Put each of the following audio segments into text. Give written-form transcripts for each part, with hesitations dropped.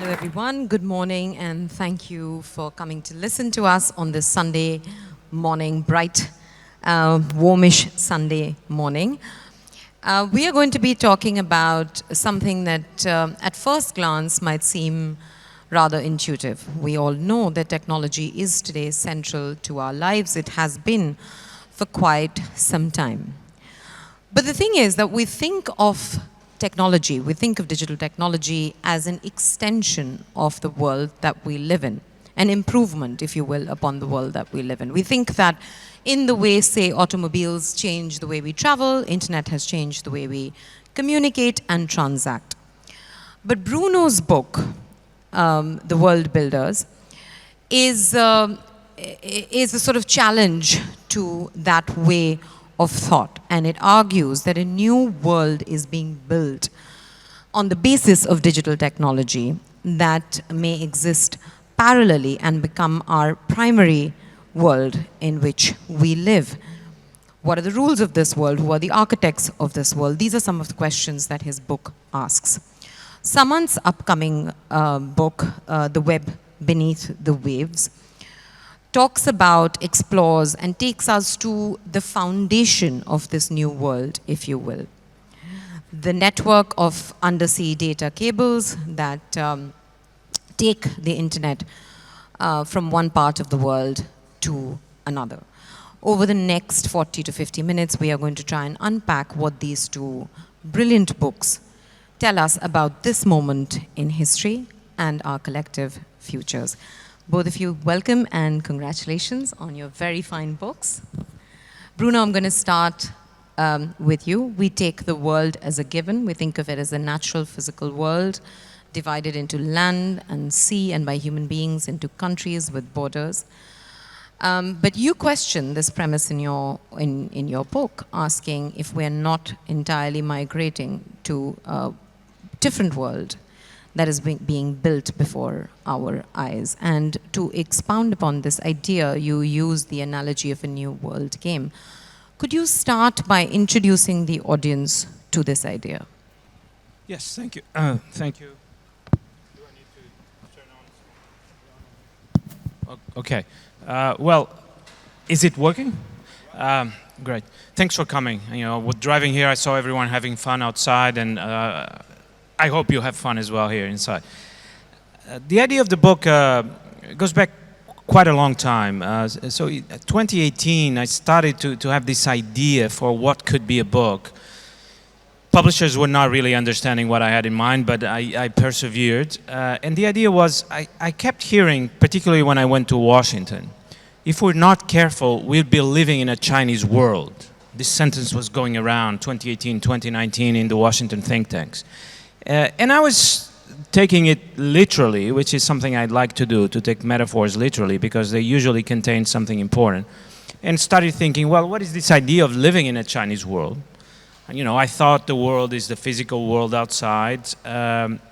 Hello, everyone. Good morning, and thank you for coming to listen to us on this Sunday morning, bright, warmish Sunday morning. We are going to be talking about something that at first glance might seem rather intuitive. We all know that technology is today central to our lives. It has been for quite some time. But the thing is that we think of technology, we think of digital technology as an extension of the world that we live in, an improvement, if you will, upon the world that we live in. We think that in the way, say, automobiles change the way we travel, internet has changed the way we communicate and transact. But Bruno's book, The World Builders, is a sort of challenge to that way of thought, and it argues that a new world is being built on the basis of digital technology that may exist parallelly and become our primary world in which we live. What are the rules of this world? Who are the architects of this world? These are some of the questions that his book asks. Samanth's upcoming book, The Web Beneath the Waves, talks about, explores, and takes us to the foundation of this new world, if you will. The network of undersea data cables that take the internet from one part of the world to another. Over the next 40 to 50 minutes, we are going to try and unpack what these two brilliant books tell us about this moment in history and our collective futures. Both of you, welcome and congratulations on your very fine books. Bruno, I'm going to start with you. We take the world as a given. We think of it as a natural physical world divided into land and sea, and by human beings into countries with borders. But you question this premise in your book, asking if we're not entirely migrating to a different world that is being built before our eyes. And to expound upon this idea, you use the analogy of a new world game. Could you start by introducing the audience to this idea? Yes, thank you. Thank you. Do I need to turn on? Okay. Well, is it working? Great. Thanks for coming. You know, with driving here, I saw everyone having fun outside, and I hope you have fun as well here inside. The idea of the book goes back quite a long time. So 2018, I started to have this idea for what could be a book. Publishers were not really understanding what I had in mind, but I persevered. And the idea was, I kept hearing, particularly when I went to Washington, if we're not careful, we'll be living in a Chinese world. This sentence was going around 2018, 2019 in the Washington think tanks. And I was taking it literally, which is something I'd like to do, to take metaphors literally, because they usually contain something important. And started thinking, well, what is this idea of living in a Chinese world? And, you know, I thought the world is the physical world outside.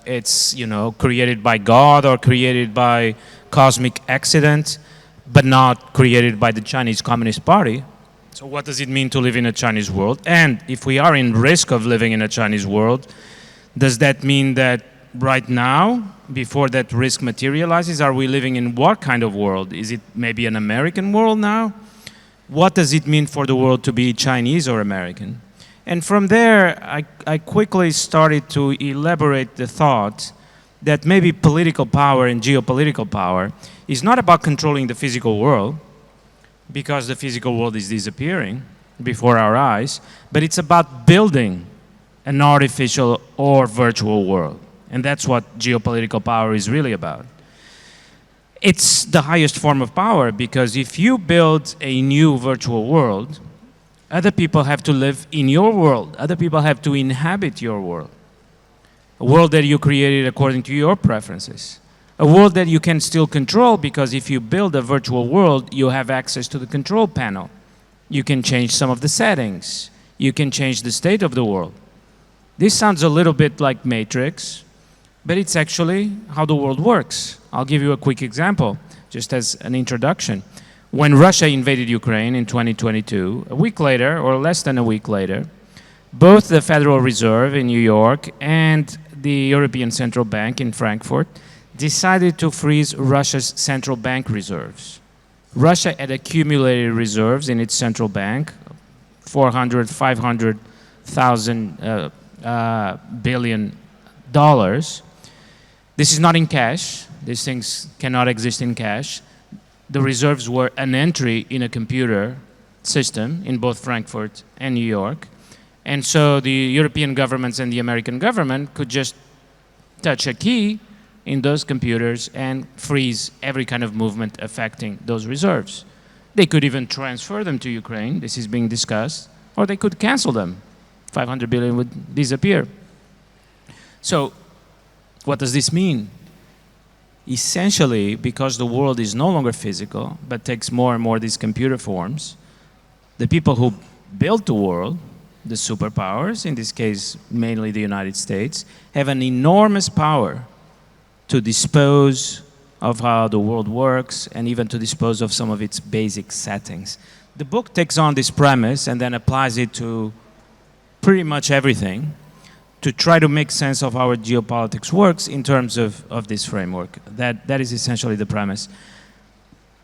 It's, you know, created by God or created by cosmic accident, but not created by the Chinese Communist Party. So what does it mean to live in a Chinese world? And if we are in risk of living in a Chinese world, does that mean that right now, before that risk materializes, are we living in what kind of world? Is it maybe an American world now? What does it mean for the world to be Chinese or American? And from there, I quickly started to elaborate the thought that maybe political power and geopolitical power is not about controlling the physical world, because the physical world is disappearing before our eyes, but it's about building an artificial or virtual world. And that's what geopolitical power is really about. It's the highest form of power, because if you build a new virtual world, other people have to live in your world. Other people have to inhabit your world. A world that you created according to your preferences. A world that you can still control, because if you build a virtual world, you have access to the control panel. You can change some of the settings. You can change the state of the world. This sounds a little bit like Matrix, but it's actually how the world works. I'll give you a quick example, just as an introduction. When Russia invaded Ukraine in 2022, a week later, or less than a week later, both the Federal Reserve in New York and the European Central Bank in Frankfurt decided to freeze Russia's central bank reserves. Russia had accumulated reserves in its central bank, 400, 500,000 billion dollars. This is not in cash. These things cannot exist in cash. The reserves were an entry in a computer system in both Frankfurt and New York. And so the European governments and the American government could just touch a key in those computers and freeze every kind of movement affecting those reserves. They could even transfer them to Ukraine, this is being discussed, or they could cancel them. 500 billion would disappear. So what does this mean? Essentially, because the world is no longer physical, but takes more and more these computer forms, the people who built the world, the superpowers, in this case mainly the United States, have an enormous power to dispose of how the world works and even to dispose of some of its basic settings. The book takes on this premise and then applies it to pretty much everything to try to make sense of how our geopolitics works in terms of this framework. That is essentially the premise.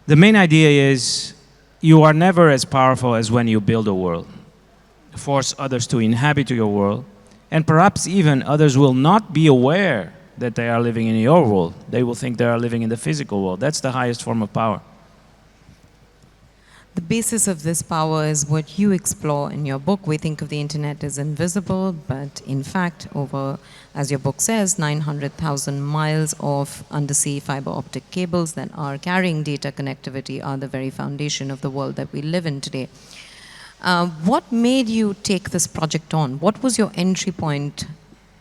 The main idea is you are never as powerful as when you build a world, force others to inhabit your world, and perhaps even others will not be aware that they are living in your world. They will think they are living in the physical world. That's the highest form of power. The basis of this power is what you explore in your book. We think of the internet as invisible, but in fact, over, as your book says, 900,000 miles of undersea fiber optic cables that are carrying data connectivity are the very foundation of the world that we live in today. What made you take this project on? What was your entry point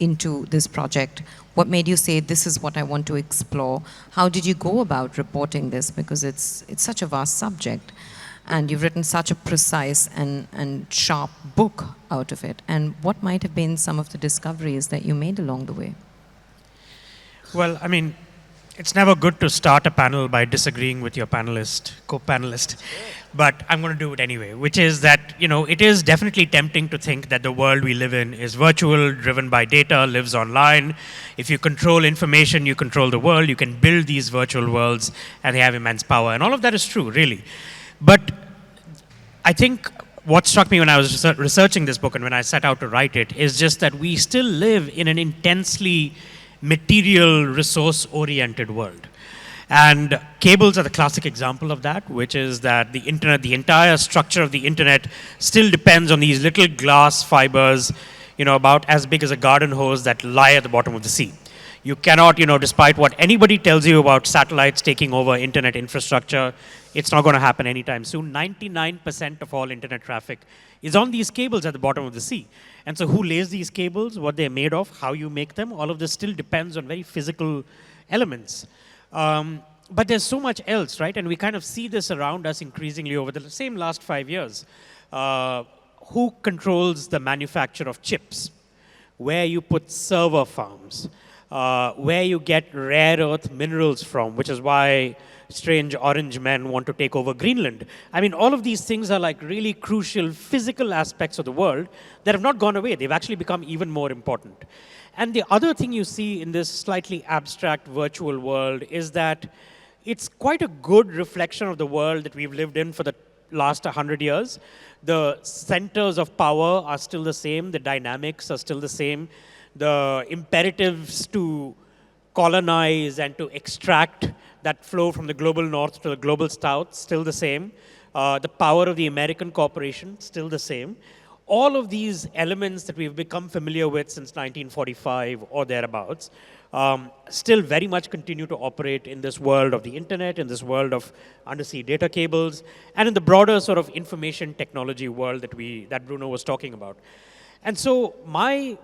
into this project? What made you say, this is what I want to explore? How did you go about reporting this? Because it's such a vast subject. And you've written such a precise and sharp book out of it. And what might have been some of the discoveries that you made along the way? Well, I mean, it's never good to start a panel by disagreeing with your co-panelist. But I'm going to do it anyway, which is that, it is definitely tempting to think that the world we live in is virtual, driven by data, lives online. If you control information, you control the world. You can build these virtual worlds, and they have immense power. And all of that is true, really. But I think what struck me when I was researching this book and when I set out to write it is just that we still live in an intensely material, resource-oriented world. And cables are the classic example of that, which is that the internet, the entire structure of the internet still depends on these little glass fibers, about as big as a garden hose that lie at the bottom of the sea. You cannot, despite what anybody tells you about satellites taking over internet infrastructure, it's not going to happen anytime soon. 99% of all internet traffic is on these cables at the bottom of the sea. And so who lays these cables, what they're made of, how you make them, all of this still depends on very physical elements. But there's so much else, right? And we kind of see this around us increasingly over the same last 5 years. Who controls the manufacture of chips? Where you put server farms? Where you get rare earth minerals from, which is why strange orange men want to take over Greenland. I mean, all of these things are like really crucial physical aspects of the world that have not gone away. They've actually become even more important. And the other thing you see in this slightly abstract virtual world is that it's quite a good reflection of the world that we've lived in for the last 100 years. The centers of power are still the same. The dynamics are still the same. The imperatives to colonize and to extract that flow from the global north to the global south, still the same. The power of the American corporation, still the same. All of these elements that we've become familiar with since 1945 or thereabouts still very much continue to operate in this world of the internet, in this world of undersea data cables, and in the broader sort of information technology world that Bruno was talking about. And so my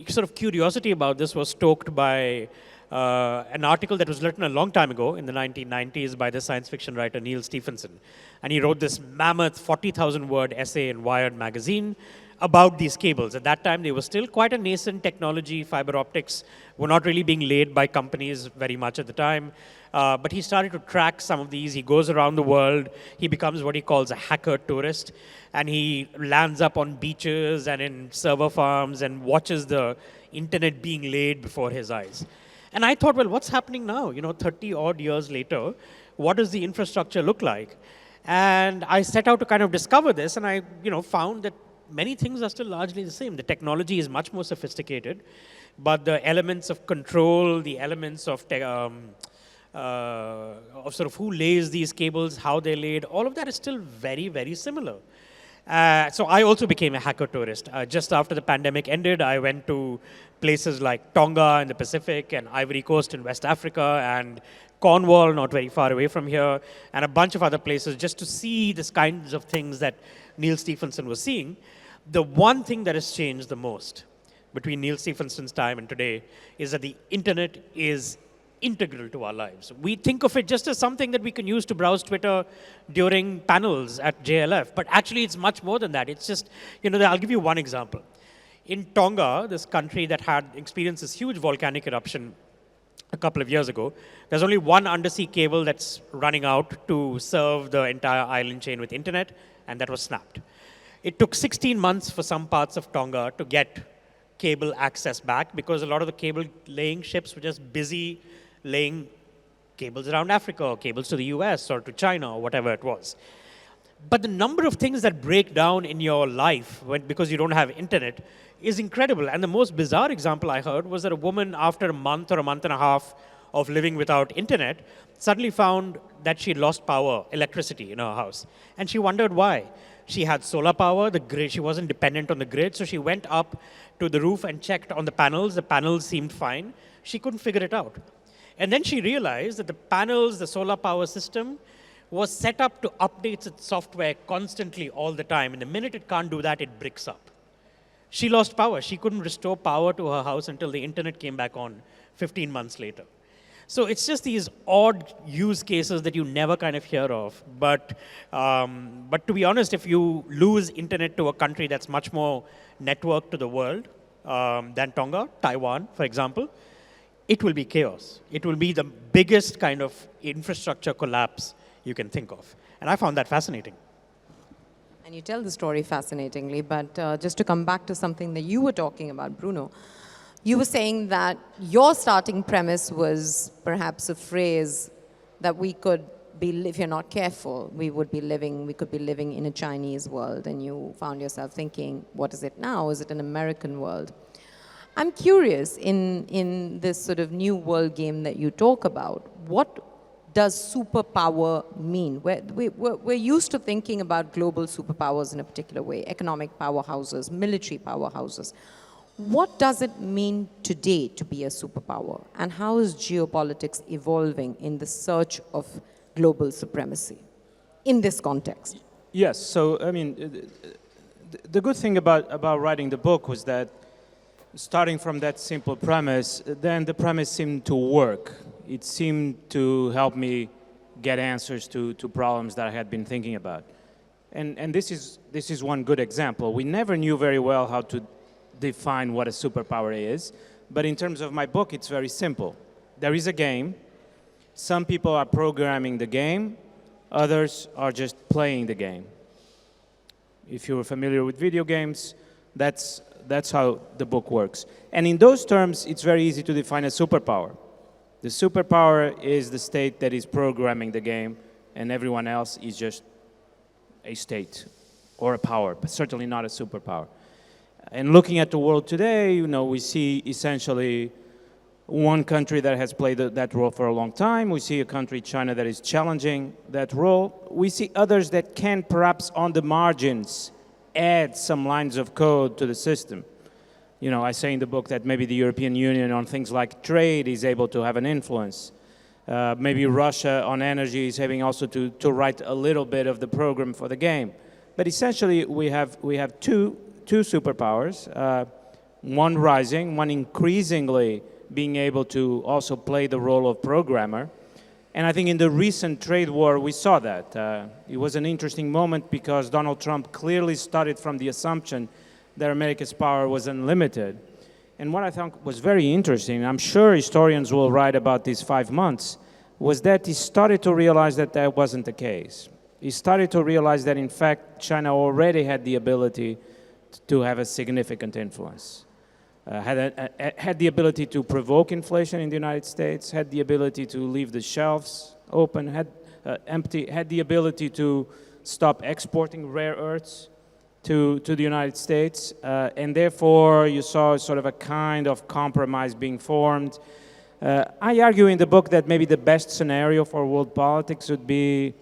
sort of curiosity about this was stoked by an article that was written a long time ago in the 1990s by the science fiction writer Neil Stephenson. And he wrote this mammoth 40,000 word essay in Wired magazine about these cables. At that time, they were still quite a nascent technology. Fiber optics were not really being laid by companies very much at the time. But he started to track some of these. He goes around the world. He becomes what he calls a hacker tourist. And he lands up on beaches and in server farms and watches the internet being laid before his eyes. And I thought, well, what's happening now? 30 odd years later, what does the infrastructure look like? And I set out to kind of discover this, and I found that many things are still largely the same. The technology is much more sophisticated, but the elements of control, the elements of sort of who lays these cables, how they're laid, all of that is still very, very similar. So I also became a hacker tourist. Just after the pandemic ended, I went to places like Tonga in the Pacific and Ivory Coast in West Africa and Cornwall, not very far away from here, and a bunch of other places just to see these kinds of things that Neil Stephenson was seeing. The one thing that has changed the most between Neil Stephenson's time and today is that the internet is integral to our lives. We think of it just as something that we can use to browse Twitter during panels at JLF, but actually it's much more than that. It's just, I'll give you one example. In Tonga, this country that had experienced this huge volcanic eruption a couple of years ago, there's only one undersea cable that's running out to serve the entire island chain with internet, and that was snapped. It took 16 months for some parts of Tonga to get cable access back because a lot of the cable laying ships were just busy laying cables around Africa or cables to the US or to China or whatever it was. But the number of things that break down in your life because you don't have internet is incredible. And the most bizarre example I heard was that a woman, after a month or a month and a half of living without internet, suddenly found that she'd lost power, electricity in her house. And she wondered why. She had solar power, the grid, she wasn't dependent on the grid, so she went up to the roof and checked on the panels. The panels seemed fine. She couldn't figure it out. And then she realized that the panels, the solar power system, was set up to update its software constantly all the time. And the minute it can't do that, it bricks up. She lost power. She couldn't restore power to her house until the internet came back on 15 months later. So it's just these odd use cases that you never kind of hear of. But to be honest, if you lose internet to a country that's much more networked to the world than Tonga, Taiwan, for example, it will be chaos. It will be the biggest kind of infrastructure collapse you can think of. And I found that fascinating. And you tell the story fascinatingly, but just to come back to something that you were talking about, Bruno, you were saying that your starting premise was perhaps a phrase that we could be, if you're not careful, we could be living in a Chinese world, and you found yourself thinking, what is it now? Is it an American world? I'm curious, in this sort of new world game that you talk about, what does superpower mean? We're used to thinking about global superpowers in a particular way, economic powerhouses, military powerhouses. What does it mean today to be a superpower? And how is geopolitics evolving in the search of global supremacy in this context? Yes, so I mean, the good thing about writing the book was that starting from that simple premise, then the premise seemed to work. It seemed to help me get answers to problems that I had been thinking about. And this is one good example. We never knew very well how to define what a superpower is, but in terms of my book, it's very simple. There is a game. Some people are programming the game. Others are just playing the game. If you're familiar with video games, that's how the book works. And in those terms, it's very easy to define a superpower. The superpower is the state that is programming the game, and everyone else is just a state or a power, but certainly not a superpower. And looking at the world today, we see essentially one country that has played that role for a long time. We see a country, China, that is challenging that role. We see others that can perhaps on the margins add some lines of code to the system. I say in the book that maybe the European Union on things like trade is able to have an influence. Maybe Russia on energy is having also to write a little bit of the program for the game. But essentially, we have two superpowers, one rising, one increasingly being able to also play the role of programmer. And I think in the recent trade war, we saw that. It was an interesting moment because Donald Trump clearly started from the assumption that America's power was unlimited. And what I thought was very interesting, I'm sure historians will write about these 5 months, was that he started to realize that that wasn't the case. He started to realize that, in fact, China already had the ability to have a significant influence. had the ability to provoke inflation in the United States, had the ability to leave the shelves open, had the ability to stop exporting rare earths to the United States, and therefore you saw sort of a kind of compromise being formed. I argue in the book that maybe the best scenario for world politics would be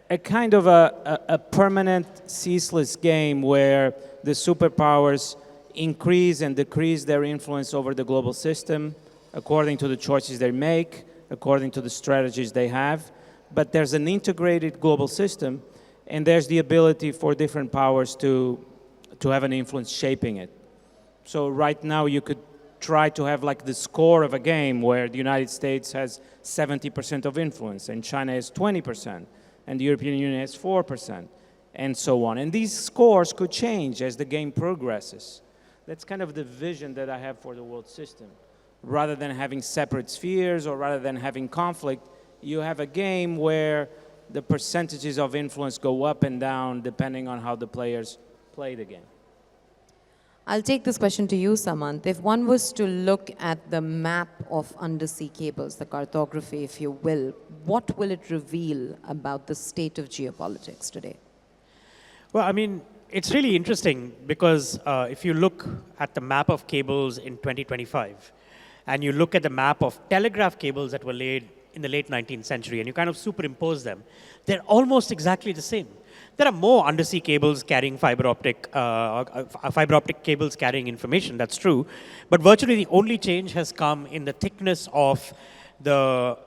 a kind of a permanent, ceaseless game where the superpowers increase and decrease their influence over the global system according to the choices they make, according to the strategies they have. But there's an integrated global system, and there's the ability for different powers to have an influence shaping it. So right now you could try to have like the score of a game where the United States has 70% of influence and China has 20% and the European Union has 4% and so on. And these scores could change as the game progresses. That's kind of the vision that I have for the world system. Rather than having separate spheres or rather than having conflict, you have a game where the percentages of influence go up and down depending on how the players play the game. I'll take this question to you, Samanth. If one was to look at the map of undersea cables, the cartography, if you will, what will it reveal about the state of geopolitics today? Well, I mean, it's really interesting because if you look at the map of cables in 2025, and you look at the map of telegraph cables that were laid in the late 19th century, and you kind of superimpose them, they're almost exactly the same. There are more undersea cables carrying fiber optic cables carrying information, that's true. But virtually the only change has come in the thickness of the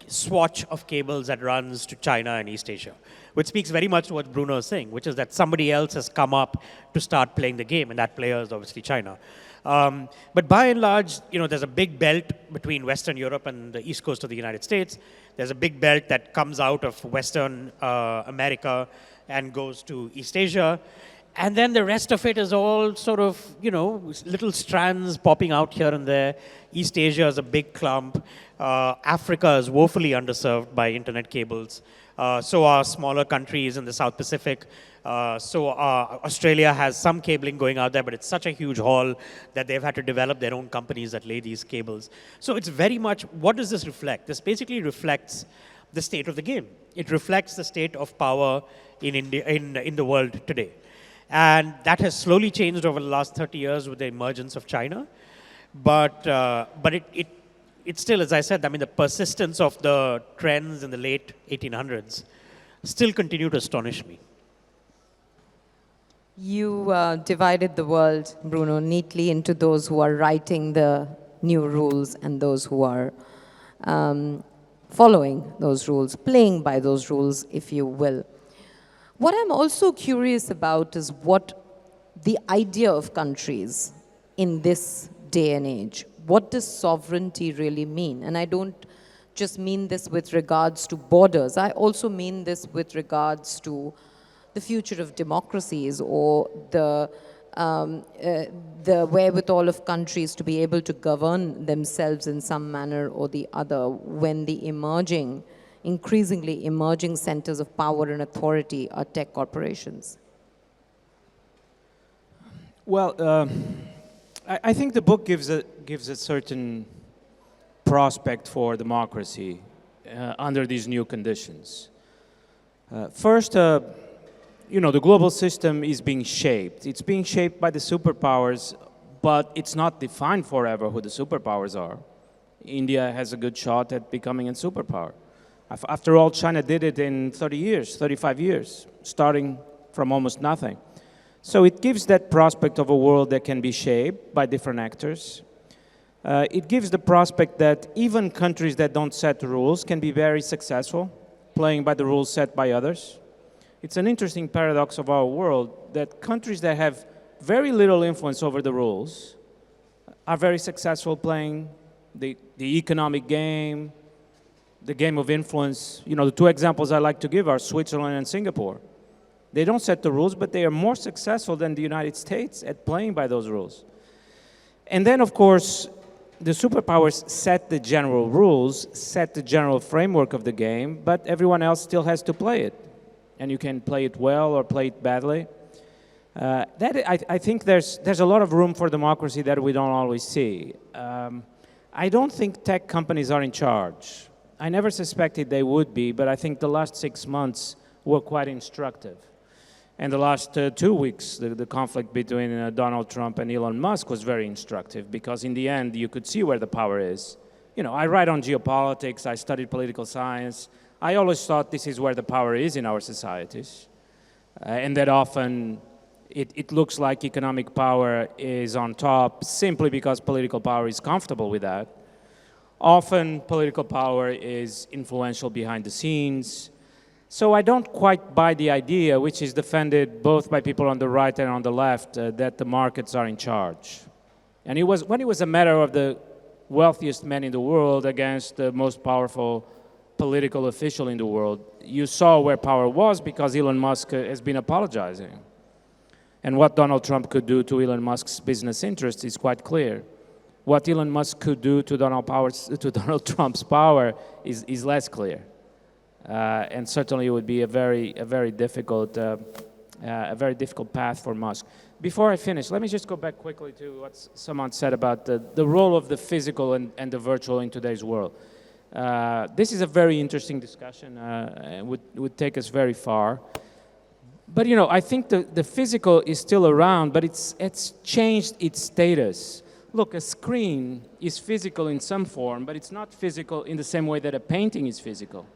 swatch of cables that runs to China and East Asia, which speaks very much to what Bruno is saying, which is that somebody else has come up to start playing the game, and that player is obviously China. But by and large, there's a big belt between Western Europe and the East Coast of the United States. There's a big belt that comes out of Western America and goes to East Asia. And then the rest of it is all sort of, little strands popping out here and there. East Asia is a big clump. Africa is woefully underserved by internet cables. So are smaller countries in the South Pacific. So Australia has some cabling going out there, but it's such a huge haul that they've had to develop their own companies that lay these cables. So it's very much, what does this reflect? This basically reflects the state of the game. It reflects the state of power in India, in the world today. And that has slowly changed over the last 30 years with the emergence of China. But it still, as I said, I mean, the persistence of the trends in the late 1800s still continue to astonish me. You divided the world, Bruno, neatly into those who are writing the new rules and those who are following those rules, playing by those rules, if you will. What I'm also curious about is what the idea of countries in this day and age. What does sovereignty really mean? And I don't just mean this with regards to borders. I also mean this with regards to the future of democracies or the wherewithal of countries to be able to govern themselves in some manner or the other when the increasingly emerging centers of power and authority are tech corporations. Well, I think the book gives a certain prospect for democracy under these new conditions. First, the global system is being shaped. It's being shaped by the superpowers, but it's not defined forever who the superpowers are. India has a good shot at becoming a superpower. After all, China did it in 30 years, 35 years, starting from almost nothing. So it gives that prospect of a world that can be shaped by different actors. It gives the prospect that even countries that don't set rules can be very successful, playing by the rules set by others. It's an interesting paradox of our world that countries that have very little influence over the rules are very successful playing the economic game, the game of influence. The two examples I like to give are Switzerland and Singapore. They don't set the rules, but they are more successful than the United States at playing by those rules. And then, of course, the superpowers set the general rules, set the general framework of the game, but everyone else still has to play it. And you can play it well or play it badly. I think there's a lot of room for democracy that we don't always see. I don't think tech companies are in charge. I never suspected they would be, but I think the last 6 months were quite instructive. And the last 2 weeks, the conflict between Donald Trump and Elon Musk was very instructive because in the end, you could see where the power is. You know, I write on geopolitics, I studied political science. I always thought this is where the power is in our societies. And that often it looks like economic power is on top simply because political power is comfortable with that. Often political power is influential behind the scenes. So I don't quite buy the idea, which is defended both by people on the right and on the left, that the markets are in charge. And when it was a matter of the wealthiest man in the world against the most powerful political official in the world, you saw where power was because Elon Musk has been apologizing. And what Donald Trump could do to Elon Musk's business interests is quite clear. What Elon Musk could do to Donald Trump's power is less clear. And certainly it would be a very difficult path for Musk. Before I finish, let me just go back quickly to what Samanth said about the role of the physical and the virtual in today's world. This is a very interesting discussion, and would take us very far. But you know, I think the physical is still around, but it's changed its status. Look, a screen is physical in some form, but it's not physical in the same way that a painting is physical.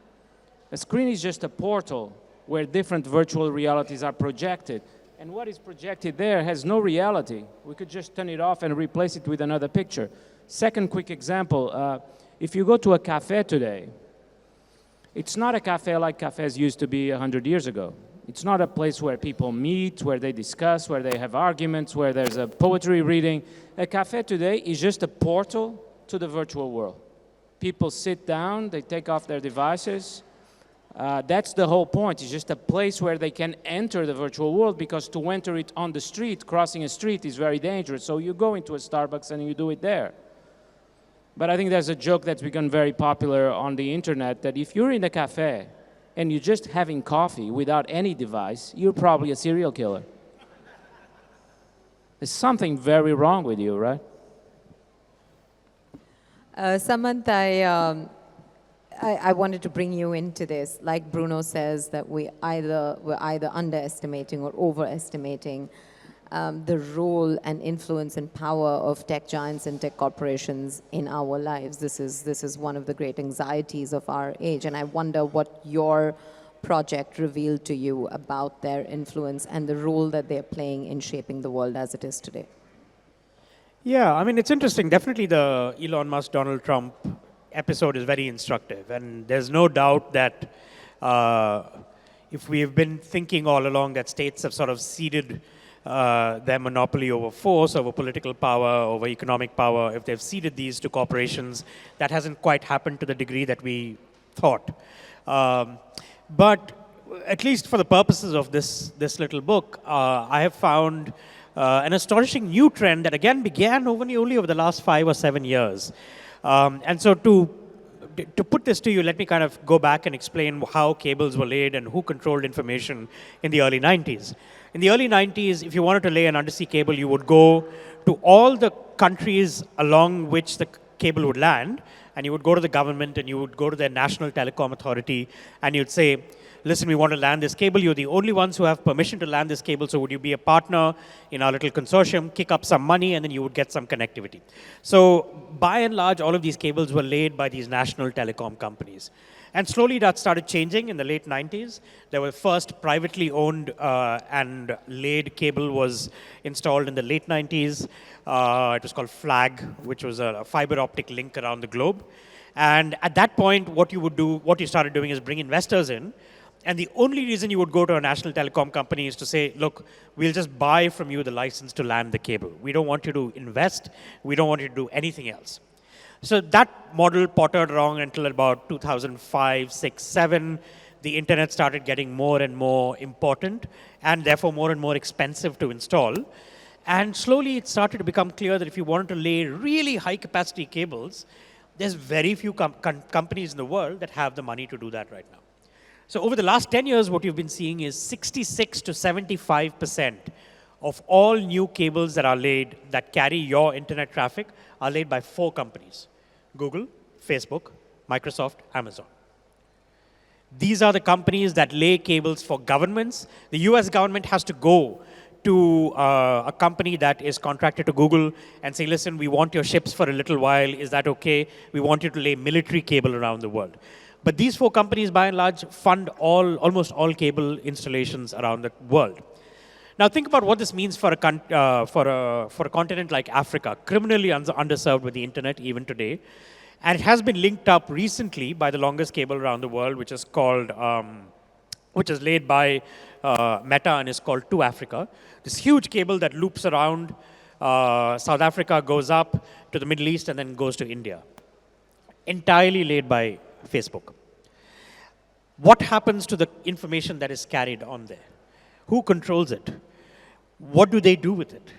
A screen is just a portal where different virtual realities are projected. And what is projected there has no reality. We could just turn it off and replace it with another picture. Second quick example, if you go to a cafe today, it's not a cafe like cafes used to be 100 years ago. It's not a place where people meet, where they discuss, where they have arguments, where there's a poetry reading. A cafe today is just a portal to the virtual world. People sit down, they take off their devices. That's the whole point. It's just a place where they can enter the virtual world, because to enter it on the street, crossing a street, is very dangerous. So you go into a Starbucks and you do it there. But I think there's a joke that's become very popular on the internet that if you're in a cafe and you're just having coffee without any device, you're probably a serial killer. There's something very wrong with you, right? Samanth, I wanted to bring you into this. Like Bruno says, that we're either underestimating or overestimating the role and influence and power of tech giants and tech corporations in our lives. This is one of the great anxieties of our age, and I wonder what your project revealed to you about their influence and the role that they're playing in shaping the world as it is today. Yeah, I mean, it's interesting. Definitely the Elon Musk, Donald Trump episode is very instructive, and there's no doubt that if we've been thinking all along that states have sort of ceded their monopoly over force, over political power, over economic power, if they've ceded these to corporations, that hasn't quite happened to the degree that we thought. But at least for the purposes of this little book, I have found an astonishing new trend that again began only over the last 5 or 7 years. And so to put this to you, let me kind of go back and explain how cables were laid and who controlled information in the early 90s. In the early 90s, if you wanted to lay an undersea cable, you would go to all the countries along which the cable would land, and you would go to the government and you would go to their national telecom authority, and you'd say, listen, we want to land this cable. You're the only ones who have permission to land this cable, so would you be a partner in our little consortium, kick up some money, and then you would get some connectivity. So by and large, all of these cables were laid by these national telecom companies. And slowly that started changing in the late 90s. There was first privately owned and laid cable was installed in the late 90s. It was called FLAG, which was a fiber optic link around the globe. And at that point, what you started doing is bring investors in. And the only reason you would go to a national telecom company is to say, look, we'll just buy from you the license to land the cable. We don't want you to invest. We don't want you to do anything else. So that model pottered around until about 2005, 6, 7. The internet started getting more and more important, and therefore more and more expensive to install. And slowly it started to become clear that if you wanted to lay really high capacity cables, there's very few companies in the world that have the money to do that right now. So over the last 10 years, what you've been seeing is 66 to 75% of all new cables that are laid that carry your internet traffic are laid by 4 companies: Google, Facebook, Microsoft, Amazon. These are the companies that lay cables for governments. The US government has to go to a company that is contracted to Google and say, listen, we want your ships for a little while. Is that okay? We want you to lay military cable around the world. But these 4 companies, by and large, fund almost all cable installations around the world. Now think about what this means for a continent like Africa, criminally underserved with the internet even today. And it has been linked up recently by the longest cable around the world, which is called, which is laid by Meta and is called To Africa. This huge cable that loops around South Africa, goes up to the Middle East, and then goes to India. Entirely laid by Facebook. What happens to the information that is carried on there? Who controls it? What do they do with it?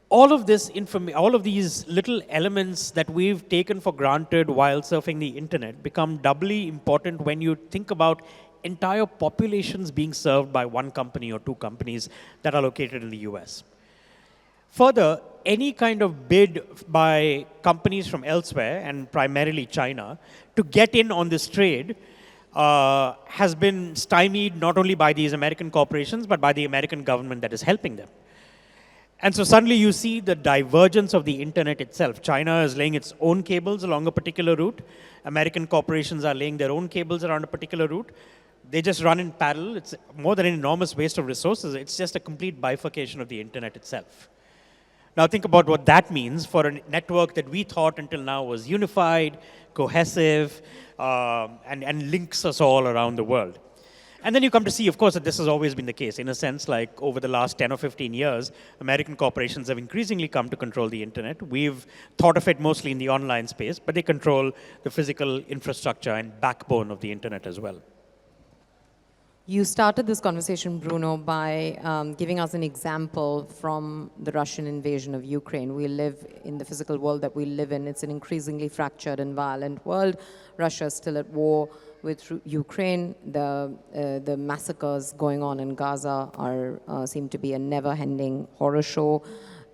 All of these little elements that we've taken for granted while surfing the internet become doubly important when you think about entire populations being served by 1 company or 2 companies that are located in the US. Further, any kind of bid by companies from elsewhere, and primarily China, to get in on this trade has been stymied not only by these American corporations, but by the American government that is helping them. And so suddenly you see the divergence of the internet itself. China is laying its own cables along a particular route. American corporations are laying their own cables around a particular route. They just run in parallel. It's more than an enormous waste of resources. It's just a complete bifurcation of the internet itself. Now think about what that means for a network that we thought until now was unified, cohesive, and links us all around the world. And then you come to see, of course, that this has always been the case. In a sense, like over the last 10 or 15 years, American corporations have increasingly come to control the internet. We've thought of it mostly in the online space, but they control the physical infrastructure and backbone of the internet as well. You started this conversation, Bruno, by giving us an example from the Russian invasion of Ukraine. We live in the physical world that we live in. It's an increasingly fractured and violent world. Russia is still at war with Ukraine. The massacres going on in Gaza seem to be a never-ending horror show.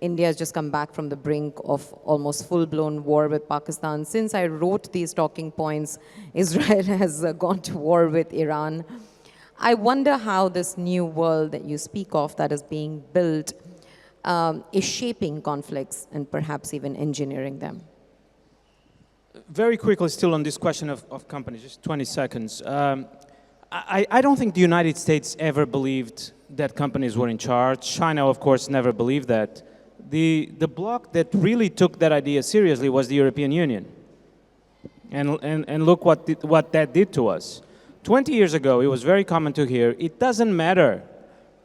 India has just come back from the brink of almost full-blown war with Pakistan. Since I wrote these talking points, Israel has gone to war with Iran. I wonder how this new world that you speak of that is being built is shaping conflicts and perhaps even engineering them. Very quickly, still on this question of companies, just 20 seconds. I don't think the United States ever believed that companies were in charge. China, of course, never believed that. The bloc that really took that idea seriously was the European Union. And look what that did to us. 20 years ago, it was very common to hear, it doesn't matter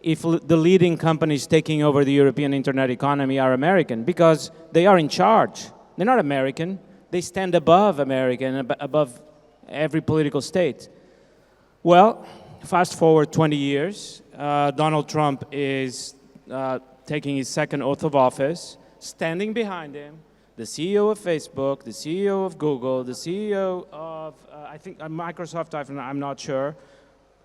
if the leading companies taking over the European internet economy are American, because they are in charge. They're not American. They stand above America and above every political state. Well, fast forward 20 years, Donald Trump is taking his 2nd oath of office, standing behind him, the CEO of Facebook, the CEO of Google, the CEO of, I think, Microsoft, I'm not sure,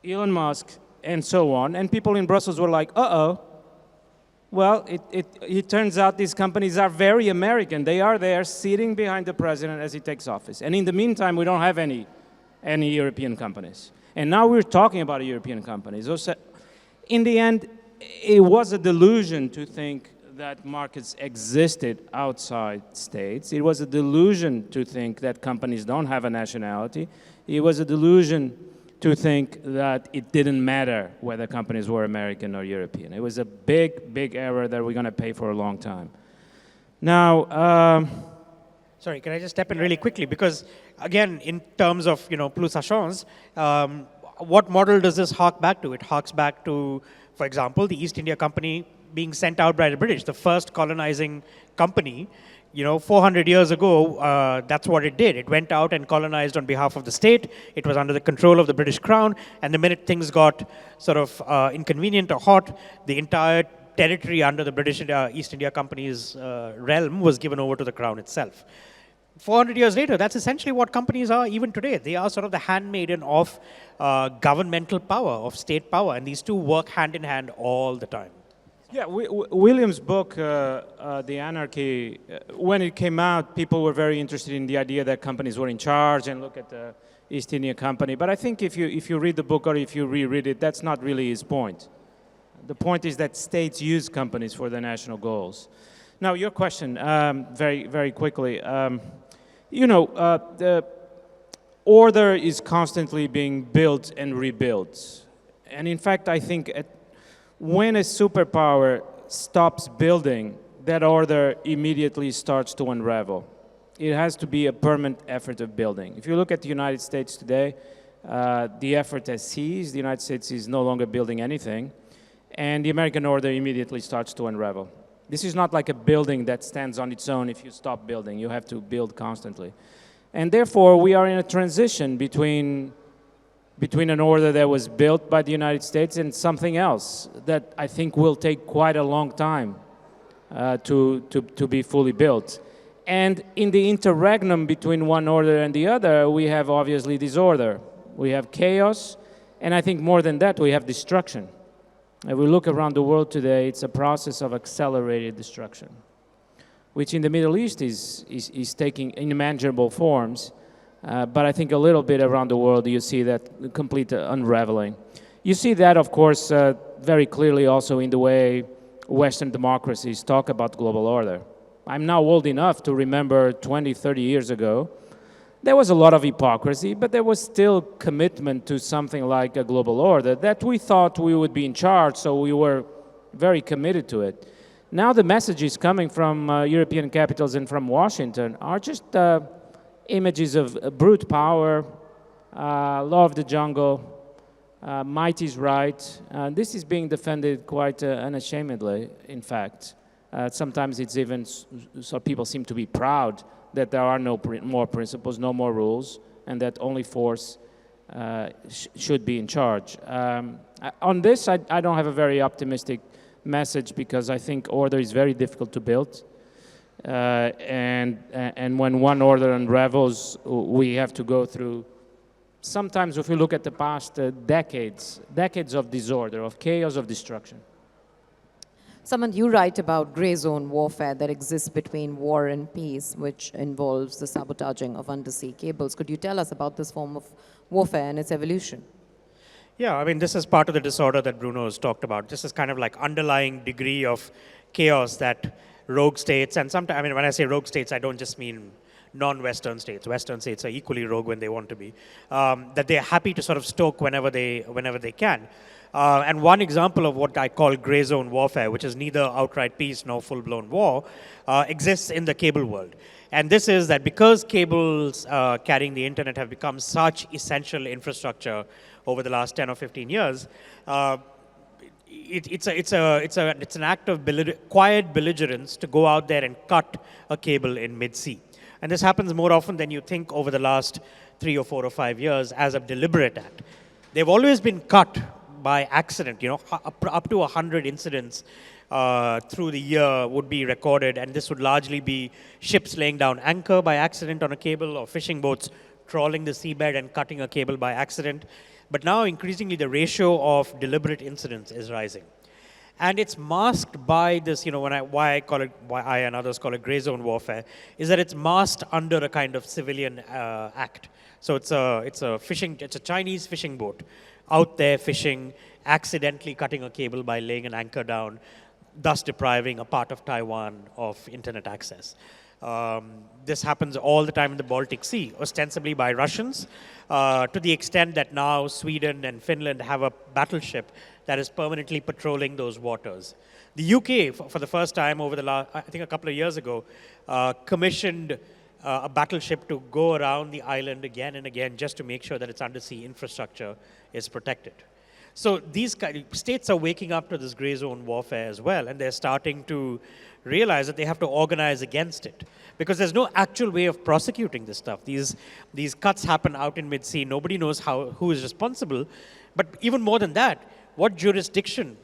Elon Musk, and so on. And people in Brussels were like, uh-oh. Well, it turns out these companies are very American. They are there sitting behind the president as he takes office. And in the meantime, we don't have any European companies. And now we're talking about European companies. In the end, it was a delusion to think that markets existed outside states. It was a delusion to think that companies don't have a nationality. It was a delusion to think that it didn't matter whether companies were American or European. It was a big, big error that we're going to pay for a long time. Now, sorry, can I just step in really quickly? Because again, in terms of plus à change, what model does this hark back to? It harks back to, for example, the East India Company being sent out by the British, the first colonizing company. 400 years ago, that's what it did. It went out and colonized on behalf of the state. It was under the control of the British Crown. And the minute things got sort of inconvenient or hot, the entire territory under the British East India Company's realm was given over to the Crown itself. 400 years later, that's essentially what companies are even today. They are sort of the handmaiden of governmental power, of state power. And these two work hand in hand all the time. Yeah, William's book, The Anarchy, when it came out, people were very interested in the idea that companies were in charge and look at the East India Company. But I think if you read the book or if you reread it, that's not really his point. The point is that states use companies for their national goals. Now, your question, very, very quickly. The order is constantly being built and rebuilt. And in fact, I think when a superpower stops building, that order immediately starts to unravel. It has to be a permanent effort of building. If you look at the United States today, the effort has ceased. The United States is no longer building anything. And the American order immediately starts to unravel. This is not like a building that stands on its own if you stop building. You have to build constantly. And therefore, we are in a transition between an order that was built by the United States and something else that I think will take quite a long time to be fully built. And in the interregnum between one order and the other, we have obviously disorder. We have chaos, and I think more than that, we have destruction. If we look around the world today, it's a process of accelerated destruction, which in the Middle East is taking unimaginable forms. But I think a little bit around the world, you see that complete unraveling. You see that, of course, very clearly also in the way Western democracies talk about global order. I'm now old enough to remember 20, 30 years ago, there was a lot of hypocrisy, but there was still commitment to something like a global order that we thought we would be in charge, so we were very committed to it. Now the messages coming from European capitals and from Washington are just images of brute power, law of the jungle, might is right. This is being defended quite unashamedly, in fact. Sometimes it's even so people seem to be proud that there are no more principles, no more rules, and that only force should be in charge. On this, I don't have a very optimistic message because I think order is very difficult to build. And when one order unravels, we have to go through, sometimes if we look at the past, decades of disorder, of chaos, of destruction. Samanth, you write about gray zone warfare that exists between war and peace, which involves the sabotaging of undersea cables. Could you tell us about this form of warfare and its evolution? Yeah, I mean, this is part of the disorder that Bruno has talked about. This is kind of like underlying degree of chaos that rogue states, and sometimes, I mean, when I say rogue states, I don't just mean non-Western states. Western states are equally rogue when they want to be. That they're happy to sort of stoke whenever they can. And one example of what I call gray zone warfare, which is neither outright peace nor full-blown war, exists in the cable world. And this is that because cables carrying the internet have become such essential infrastructure over the last 10 or 15 years, it's an act of quiet belligerence to go out there and cut a cable in mid-sea. And this happens more often than you think over the last 3 or 4 or 5 years as a deliberate act. They've always been cut by accident, you know, up to 100 incidents through the year would be recorded, and this would largely be ships laying down anchor by accident on a cable or fishing boats trawling the seabed and cutting a cable by accident. But now increasingly the ratio of deliberate incidents is rising. And it's masked by this, you know, why I and others call it gray zone warfare, is that it's masked under a kind of civilian act. So it's a Chinese fishing boat out there fishing, accidentally cutting a cable by laying an anchor down, thus depriving a part of Taiwan of internet access. This happens all the time in the Baltic Sea, ostensibly by Russians, to the extent that now Sweden and Finland have a battleship that is permanently patrolling those waters. The UK, for the first time over the last, I think a couple of years ago, commissioned a battleship to go around the island again and again just to make sure that its undersea infrastructure is protected. So these states are waking up to this gray zone warfare as well, and they're starting to realize that they have to organize against it because there's no actual way of prosecuting this stuff. These cuts happen out in mid-sea. Nobody knows who is responsible. But even more than that, what jurisdiction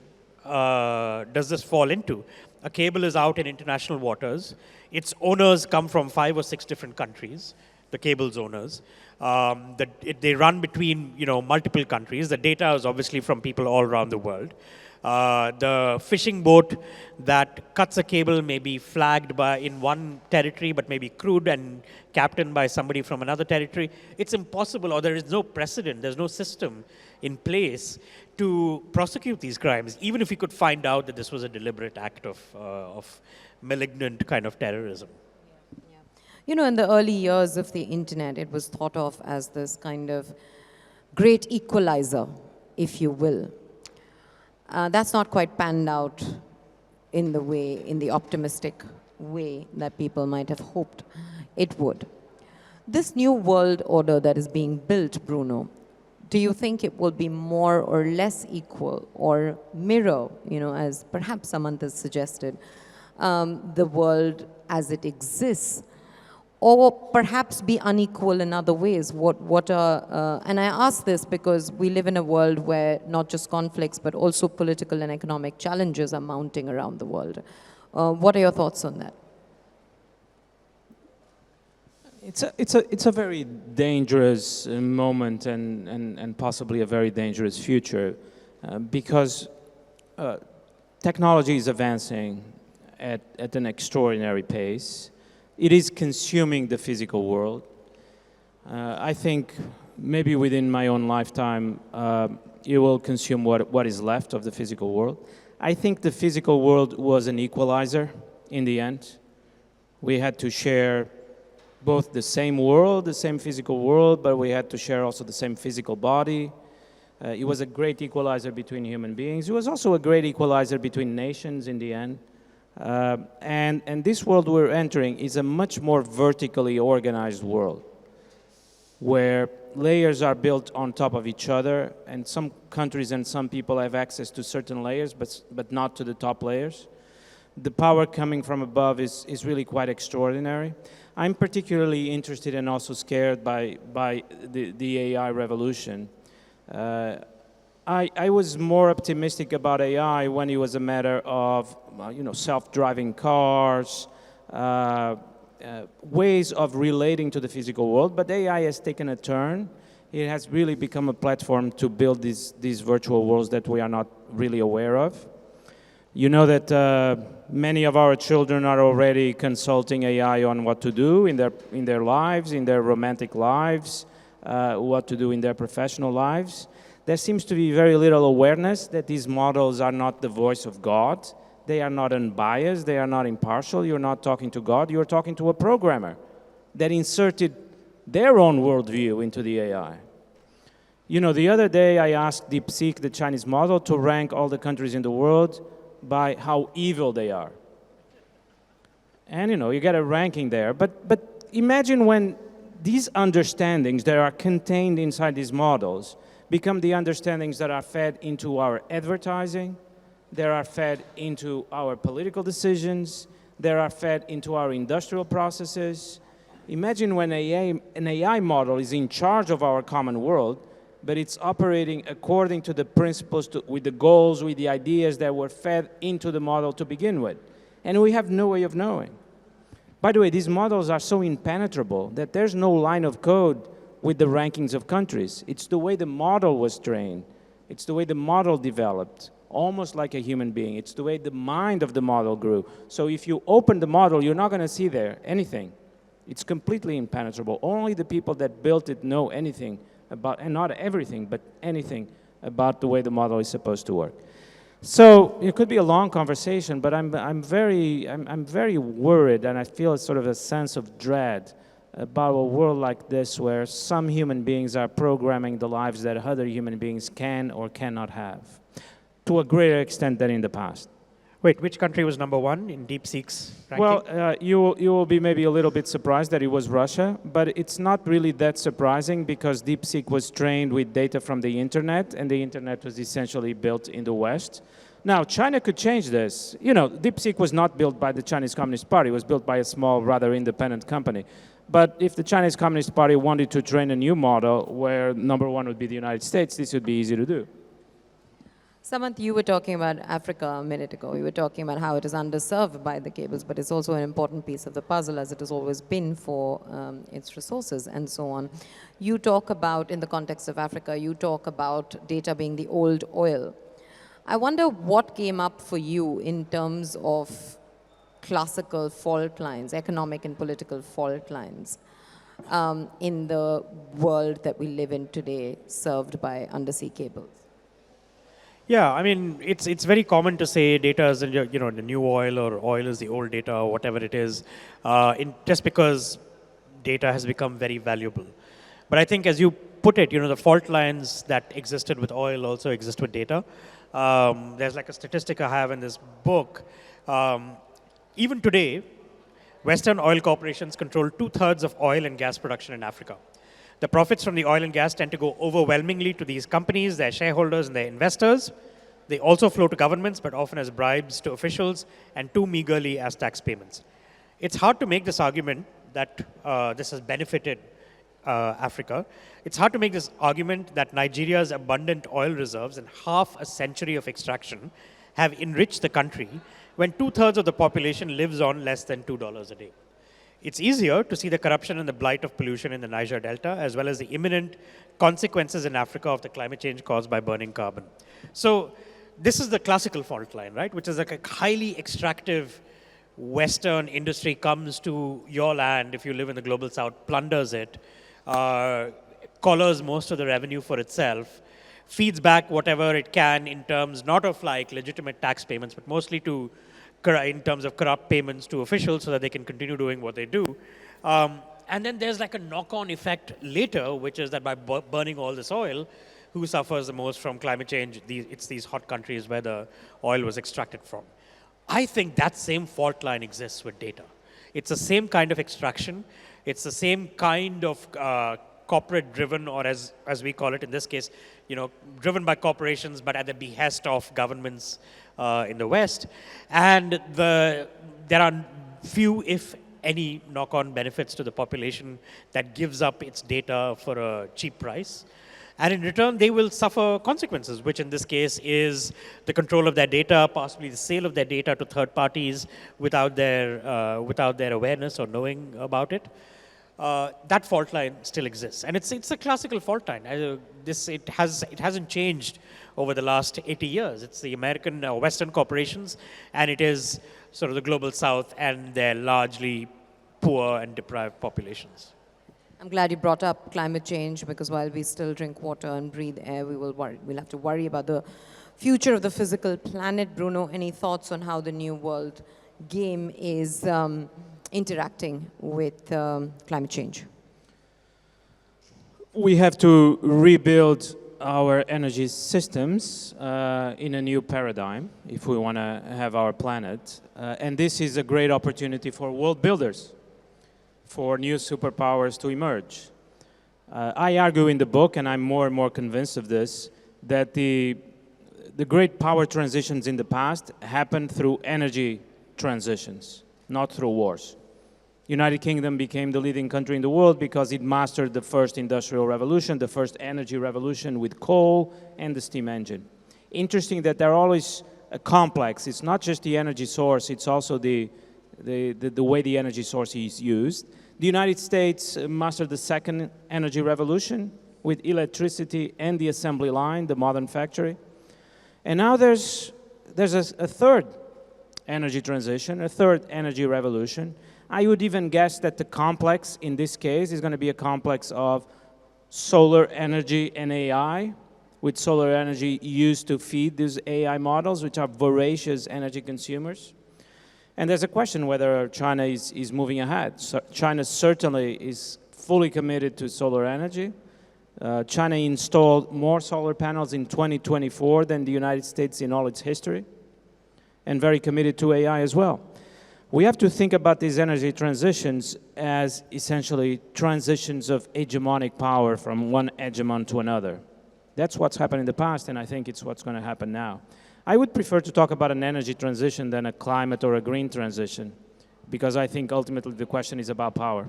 does this fall into? A cable is out in international waters. Its owners come from 5 or 6 different countries, the cable's owners. They run between multiple countries. The data is obviously from people all around the world. The fishing boat that cuts a cable may be flagged in one territory, but may be crewed and captained by somebody from another territory. It's impossible, or there is no precedent, there's no system in place to prosecute these crimes, even if we could find out that this was a deliberate act of malignant kind of terrorism. You know, in the early years of the internet, it was thought of as this kind of great equalizer, if you will. That's not quite panned out in the optimistic way that people might have hoped it would. This new world order that is being built, Bruno, do you think it will be more or less equal or mirror, as perhaps Samanth has suggested, the world as it exists? Or perhaps be unequal in other ways? And I ask this because we live in a world where not just conflicts, but also political and economic challenges are mounting around the world. What are your thoughts on that? It's a very dangerous moment and possibly a very dangerous future because technology is advancing at an extraordinary pace. It is consuming the physical world. I think maybe within my own lifetime, it will consume what is left of the physical world. I think the physical world was an equalizer in the end. We had to share both the same world, the same physical world, but we had to share also the same physical body. It was a great equalizer between human beings. It was also a great equalizer between nations in the end. And this world we're entering is a much more vertically organized world where layers are built on top of each other, and some countries and some people have access to certain layers, but not to the top layers. The power coming from above is really quite extraordinary. I'm particularly interested and also scared by the AI revolution. I was more optimistic about AI when it was a matter of self-driving cars, ways of relating to the physical world, but AI has taken a turn. It has really become a platform to build these virtual worlds that we are not really aware of. You know that many of our children are already consulting AI on what to do in their lives, in their romantic lives, what to do in their professional lives. There seems to be very little awareness that these models are not the voice of God. They are not unbiased. They are not impartial. You're not talking to God. You're talking to a programmer that inserted their own worldview into the AI. The other day I asked DeepSeek, the Chinese model, to rank all the countries in the world by how evil they are. And you get a ranking there. But imagine when these understandings that are contained inside these models become the understandings that are fed into our advertising, that are fed into our political decisions, that are fed into our industrial processes. Imagine when an AI model is in charge of our common world, but it's operating according to the principles, with the goals, with the ideas that were fed into the model to begin with. And we have no way of knowing. By the way, these models are so impenetrable that there's no line of code with the rankings of countries. It's the way the model was trained. It's the way the model developed, almost like a human being. It's the way the mind of the model grew. So if you open the model, you're not going to see there anything. It's completely impenetrable. Only the people that built it know anything about, and not everything, but anything about the way the model is supposed to work. So it could be a long conversation, but I'm very worried, and I feel sort of a sense of dread about a world like this where some human beings are programming the lives that other human beings can or cannot have, to a greater extent than in the past. Wait, which country was number one in DeepSeek's ranking? Well, you will be maybe a little bit surprised that it was Russia, but it's not really that surprising because DeepSeek was trained with data from the internet, and the internet was essentially built in the West. Now, China could change this. DeepSeek was not built by the Chinese Communist Party. It was built by a small, rather independent company. But if the Chinese Communist Party wanted to train a new model where number one would be the United States, this would be easy to do. Samanth, you were talking about Africa a minute ago. You were talking about how it is underserved by the cables, but it's also an important piece of the puzzle, as it has always been for its resources and so on. You talk about, in the context of Africa, you talk about data being the old oil. I wonder what came up for you in terms of classical fault lines, economic and political fault lines, in the world that we live in today, served by undersea cables. Yeah, I mean, it's very common to say data is the new oil, or oil is the old data, or whatever it is, just because data has become very valuable. But I think, as you put it, the fault lines that existed with oil also exist with data. There's like a statistic I have in this book. Even today, Western oil corporations control 2/3 of oil and gas production in Africa. The profits from the oil and gas tend to go overwhelmingly to these companies, their shareholders, and their investors. They also flow to governments, but often as bribes to officials and too meagerly as tax payments. It's hard to make this argument that this has benefited Africa. It's hard to make this argument that Nigeria's abundant oil reserves and half a century of extraction have enriched the country when 2/3 of the population lives on less than $2 a day. It's easier to see the corruption and the blight of pollution in the Niger Delta, as well as the imminent consequences in Africa of the climate change caused by burning carbon. So this is the classical fault line, right? Which is like a highly extractive Western industry comes to your land, if you live in the global south, plunders it, collars most of the revenue for itself, feeds back whatever it can in terms not of like legitimate tax payments, but mostly in terms of corrupt payments to officials so that they can continue doing what they do. And then there's like a knock-on effect later, which is that by burning all this oil, who suffers the most from climate change? It's these hot countries where the oil was extracted from. I think that same fault line exists with data. It's the same kind of extraction. It's the same kind of corporate-driven, or as we call it in this case, driven by corporations, but at the behest of governments in the West. And there are few, if any, knock-on benefits to the population that gives up its data for a cheap price. And in return, they will suffer consequences, which in this case is the control of their data, possibly the sale of their data to third parties without their awareness or knowing about it. That fault line still exists, and it's a classical fault line. It hasn't changed over the last 80 years. It's the American Western corporations, and it is sort of the global South and their largely poor and deprived populations. I'm glad you brought up climate change, because while we still drink water and breathe air, we'll have to worry about the future of the physical planet. Bruno, any thoughts on how the new world game is interacting with climate change? We have to rebuild our energy systems in a new paradigm if we want to have our planet. And this is a great opportunity for world builders, for new superpowers to emerge. I argue in the book, and I'm more and more convinced of this, that the great power transitions in the past happened through energy transitions, not through wars. United Kingdom became the leading country in the world because it mastered the first industrial revolution, the first energy revolution with coal and the steam engine. Interesting that they're always complex. It's not just the energy source, it's also the way the energy source is used. The United States mastered the second energy revolution with electricity and the assembly line, the modern factory. And now there's a third energy transition, a third energy revolution. I would even guess that the complex in this case is going to be a complex of solar energy and AI, with solar energy used to feed these AI models, which are voracious energy consumers. And there's a question whether China is moving ahead. So China certainly is fully committed to solar energy. China installed more solar panels in 2024 than the United States in all its history, and very committed to AI as well. We have to think about these energy transitions as essentially transitions of hegemonic power from one hegemon to another. That's what's happened in the past, and I think it's what's going to happen now. I would prefer to talk about an energy transition than a climate or a green transition, because I think ultimately the question is about power.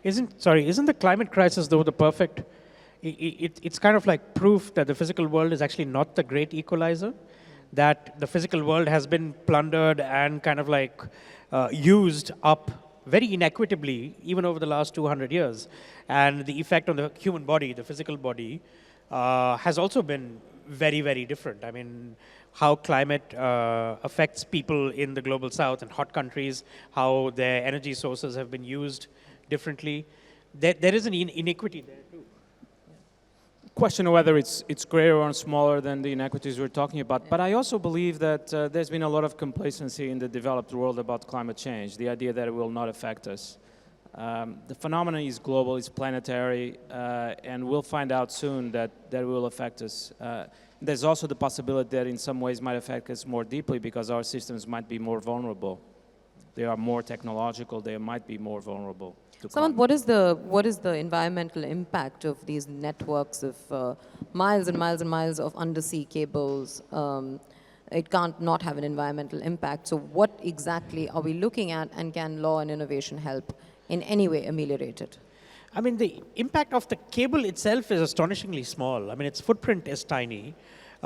Isn't the climate crisis, though, the perfect? It's kind of like proof that the physical world is actually not the great equalizer, that the physical world has been plundered and kind of like used up very inequitably, even over the last 200 years. And the effect on the human body, the physical body, has also been very, very different. I mean, how climate affects people in the global south and hot countries, how their energy sources have been used differently. There is an inequity there too. Question of whether it's greater or smaller than the inequities we're talking about. But I also believe that there's been a lot of complacency in the developed world about climate change, the idea that it will not affect us. The phenomenon is global, it's planetary, and we'll find out soon that it will affect us. There's also the possibility that in some ways might affect us more deeply because our systems might be more vulnerable. They are more technological, they might be more vulnerable. Samanth, what is the environmental impact of these networks of miles and miles and miles of undersea cables? It can't not have an environmental impact. So what exactly are we looking at, and can law and innovation help in any way ameliorate it? I mean, the impact of the cable itself is astonishingly small. I mean, its footprint is tiny.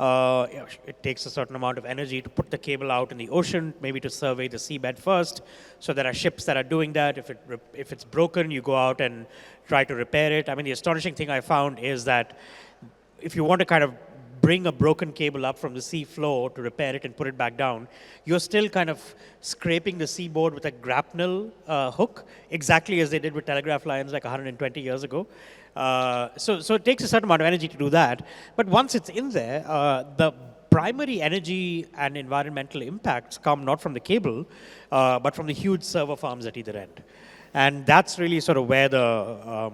It takes a certain amount of energy to put the cable out in the ocean, maybe to survey the seabed first. So there are ships that are doing that. If it's broken, you go out and try to repair it. I mean, the astonishing thing I found is that if you want to kind of bring a broken cable up from the sea floor to repair it and put it back down, you're still kind of scraping the seaboard with a grapnel hook, exactly as they did with telegraph lines like 120 years ago. So it takes a certain amount of energy to do that. But once it's in there, the primary energy and environmental impacts come not from the cable, but from the huge server farms at either end. And that's really sort of where the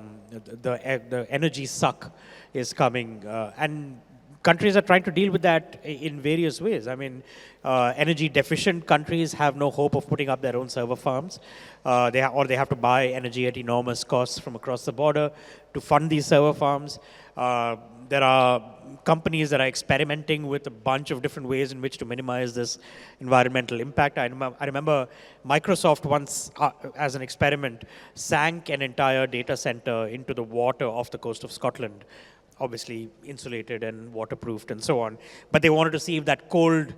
energy suck is coming. And countries are trying to deal with that in various ways. I mean, energy deficient countries have no hope of putting up their own server farms. They have to buy energy at enormous costs from across the border to fund these server farms. There are companies that are experimenting with a bunch of different ways in which to minimize this environmental impact. I remember Microsoft once, as an experiment, sank an entire data center into the water off the coast of Scotland, obviously insulated and waterproofed and so on. But they wanted to see if that cold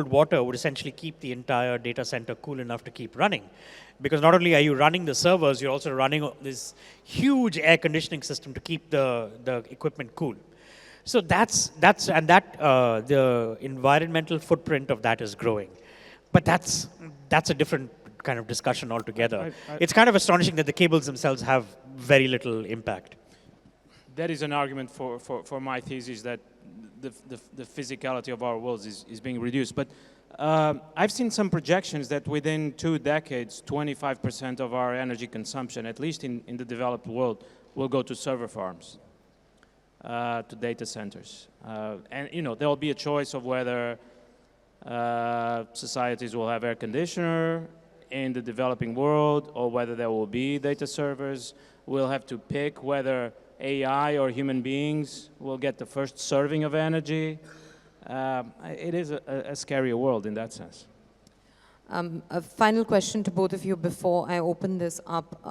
water would essentially keep the entire data center cool enough to keep running. Because not only are you running the servers, you're also running this huge air conditioning system to keep the equipment cool. So the environmental footprint of that is growing. But that's a different kind of discussion altogether. It's kind of astonishing that the cables themselves have very little impact. That is an argument for my thesis that the physicality of our worlds is being reduced. But I've seen some projections that within 2 decades, 25% of our energy consumption, at least in the developed world, will go to server farms, to data centers. And there will be a choice of whether societies will have air conditioner in the developing world or whether there will be data servers. We'll have to pick whether AI or human beings will get the first serving of energy. It is a scary world in that sense. A final question to both of you before I open this up.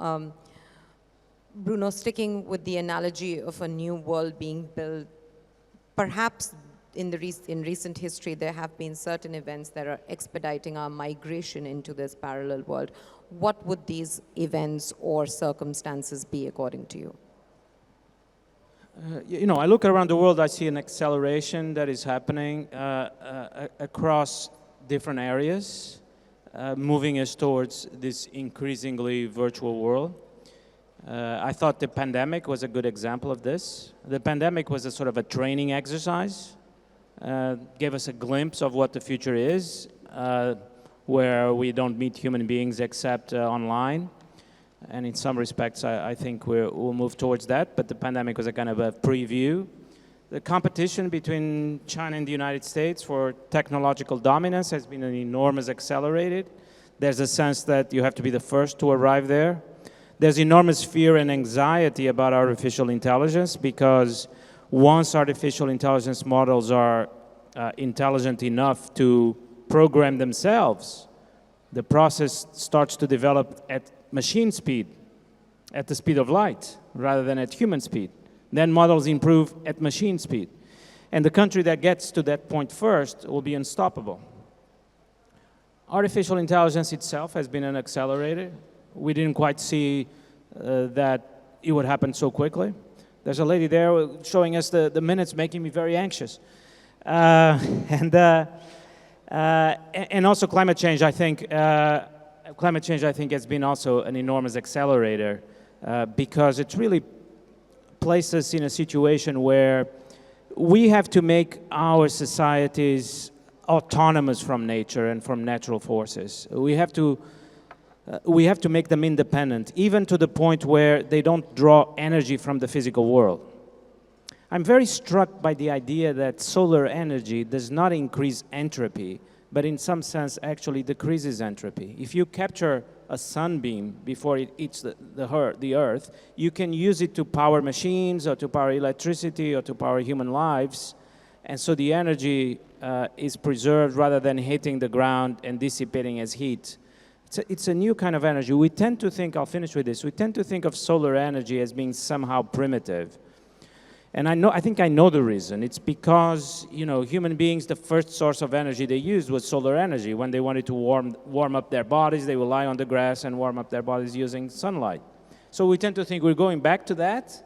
Bruno, sticking with the analogy of a new world being built, perhaps in recent history there have been certain events that are expediting our migration into this parallel world. What would these events or circumstances be according to you? I look around the world, I see an acceleration that is happening across different areas, moving us towards this increasingly virtual world. I thought the pandemic was a good example of this. The pandemic was a sort of a training exercise, gave us a glimpse of what the future is, where we don't meet human beings except online. And in some respects, I think we'll move towards that, but the pandemic was a kind of a preview. The competition between China and the United States for technological dominance has been an enormous accelerated. There's a sense that you have to be the first to arrive there. There's enormous fear and anxiety about artificial intelligence because once artificial intelligence models are intelligent enough to program themselves, the process starts to develop at machine speed, at the speed of light, rather than at human speed. Then models improve at machine speed. And the country that gets to that point first will be unstoppable. Artificial intelligence itself has been an accelerator. We didn't quite see that it would happen so quickly. There's a lady there showing us the minutes, making me very anxious. And also climate change, I think, has been also an enormous accelerator because it really places us in a situation where we have to make our societies autonomous from nature and from natural forces. We have to make them independent, even to the point where they don't draw energy from the physical world. I'm very struck by the idea that solar energy does not increase entropy, but in some sense actually decreases entropy. If you capture a sunbeam before it hits the earth, you can use it to power machines or to power electricity or to power human lives. And so the energy is preserved rather than hitting the ground and dissipating as heat. It's a new kind of energy. We tend to think, I'll finish with this, we tend to think of solar energy as being somehow primitive. And I think I know the reason. It's because, human beings, the first source of energy they used was solar energy. When they wanted to warm up their bodies, they would lie on the grass and warm up their bodies using sunlight. So we tend to think we're going back to that.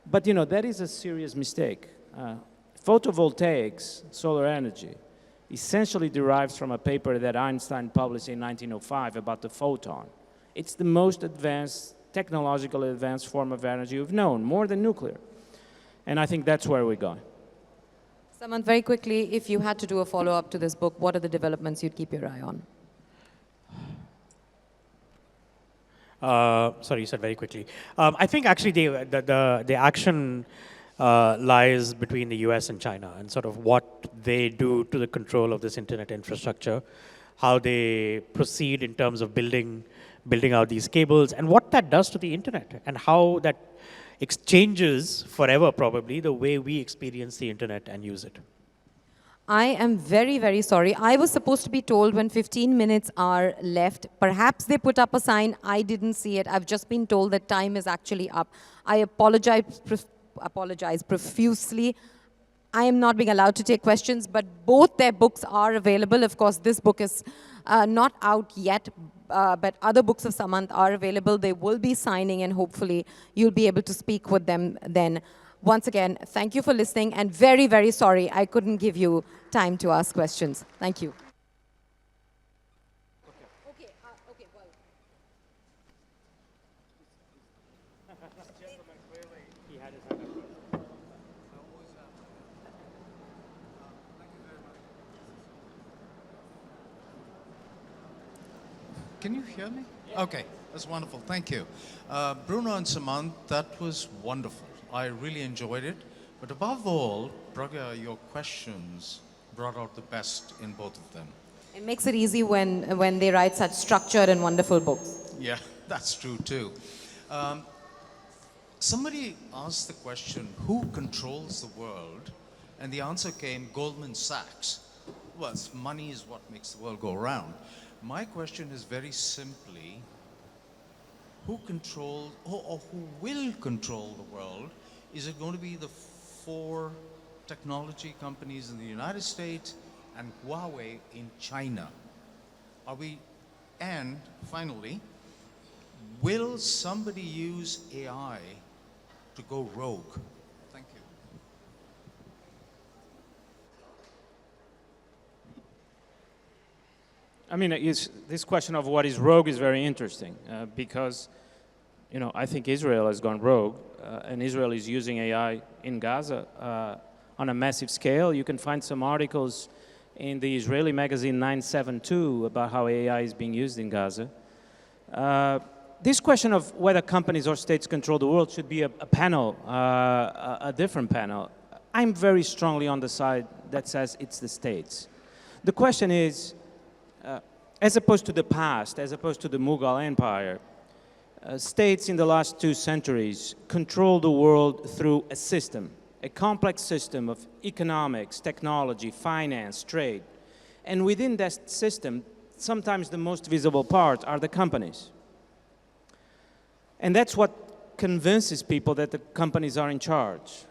But, that is a serious mistake. Photovoltaics, solar energy, essentially derives from a paper that Einstein published in 1905 about the photon. It's the most advanced, technologically advanced form of energy we've known, more than nuclear. And I think that's where we're going. Samanth, very quickly, if you had to do a follow-up to this book, what are the developments you'd keep your eye on? Sorry, you said very quickly. I think actually the action lies between the US and China and sort of what they do to the control of this internet infrastructure, how they proceed in terms of building out these cables, and what that does to the internet, and how that exchanges forever probably the way we experience the internet and use it. I am very, very sorry. I was supposed to be told when 15 minutes are left. Perhaps they put up a sign. I didn't see it. I've just been told that time is actually up. I apologize profusely. I am not being allowed to take questions, but both their books are available. Of course, this book is not out yet, but other books of Samanth are available. They will be signing, and hopefully you'll be able to speak with them then. Once again, thank you for listening, and very, very sorry I couldn't give you time to ask questions. Thank you. Okay, well. Can you hear me? Okay, that's wonderful. Thank you. Bruno and Samanth, that was wonderful. I really enjoyed it. But above all, Pragya, your questions brought out the best in both of them. It makes it easy when they write such structured and wonderful books. Yeah, that's true too. Somebody asked the question, who controls the world? And the answer came, Goldman Sachs. Well, money is what makes the world go round. My question is very simply, who controls, or who will control the world? Is it going to be the 4 technology companies in the United States and Huawei in China? And finally, will somebody use AI to go rogue? Thank you. I mean, this question of what is rogue is very interesting because, I think Israel has gone rogue, and Israel is using AI in Gaza on a massive scale. You can find some articles in the Israeli magazine 972 about how AI is being used in Gaza. This question of whether companies or states control the world should be a panel, a different panel. I'm very strongly on the side that says it's the states. The question is, as opposed to the past, as opposed to the Mughal Empire, states in the last 2 centuries control the world through a system, a complex system of economics, technology, finance, trade. And within that system, sometimes the most visible part are the companies. And that's what convinces people that the companies are in charge.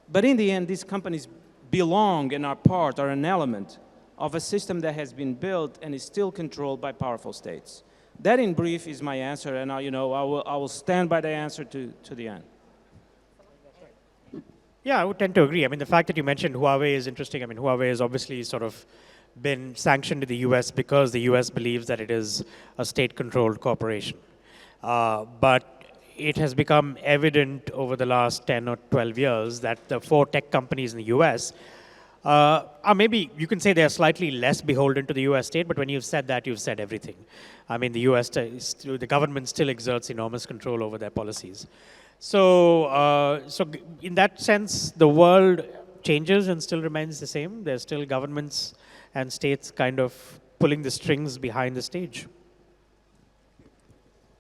But in the end, these companies belong and are part, are an element of a system that has been built and is still controlled by powerful states. That, in brief, is my answer, and I will stand by the answer to the end. Yeah, I would tend to agree. I mean, the fact that you mentioned Huawei is interesting. I mean, Huawei has obviously sort of been sanctioned in the US because the US believes that it is a state-controlled corporation. But it has become evident over the last 10 or 12 years that the 4 tech companies in the US are maybe, you can say they're slightly less beholden to the US state, but when you've said that, you've said everything. I mean, the government still exerts enormous control over their policies. So in that sense, the world changes and still remains the same. There's still governments and states kind of pulling the strings behind the stage.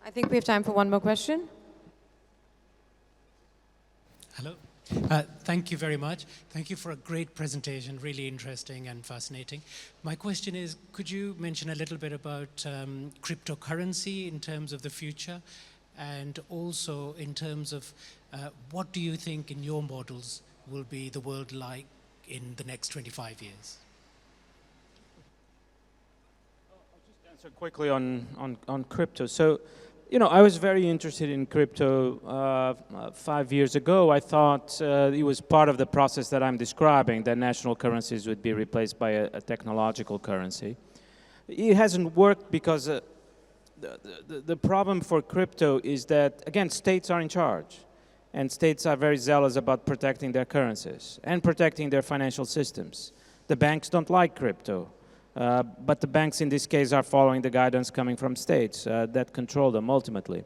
I think we have time for one more question. Hello. Thank you very much. Thank you for a great presentation, really interesting and fascinating. My question is, could you mention a little bit about cryptocurrency in terms of the future, and also in terms of what do you think in your models will be the world like in the next 25 years? I'll just answer quickly on crypto. So, you know, I was very interested in crypto 5 years ago. I thought it was part of the process that I'm describing, that national currencies would be replaced by a technological currency. It hasn't worked because the problem for crypto is that, again, states are in charge. And states are very zealous about protecting their currencies and protecting their financial systems. The banks don't like crypto. But the banks in this case are following the guidance coming from states that control them ultimately.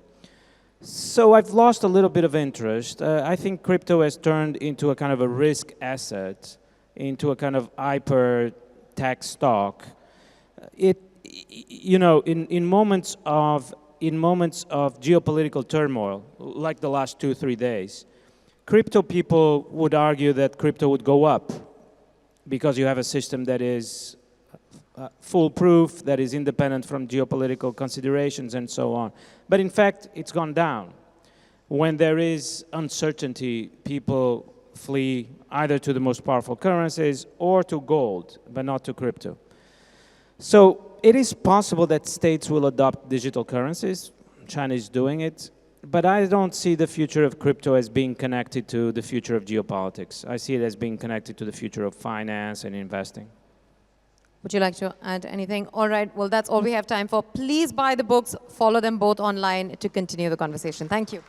So I've lost a little bit of interest. I think crypto has turned into a kind of a risk asset, into a kind of hyper tech stock. You know, in moments of geopolitical turmoil, like the last 2-3 days, crypto people would argue that crypto would go up because you have a system that is foolproof, that is independent from geopolitical considerations and so on. But in fact, it's gone down. When there is uncertainty, people flee either to the most powerful currencies or to gold, but not to crypto. So it is possible that states will adopt digital currencies. China is doing it. But I don't see the future of crypto as being connected to the future of geopolitics. I see it as being connected to the future of finance and investing. Would you like to add anything? All right, well, that's all we have time for. Please buy the books, follow them both online to continue the conversation. Thank you.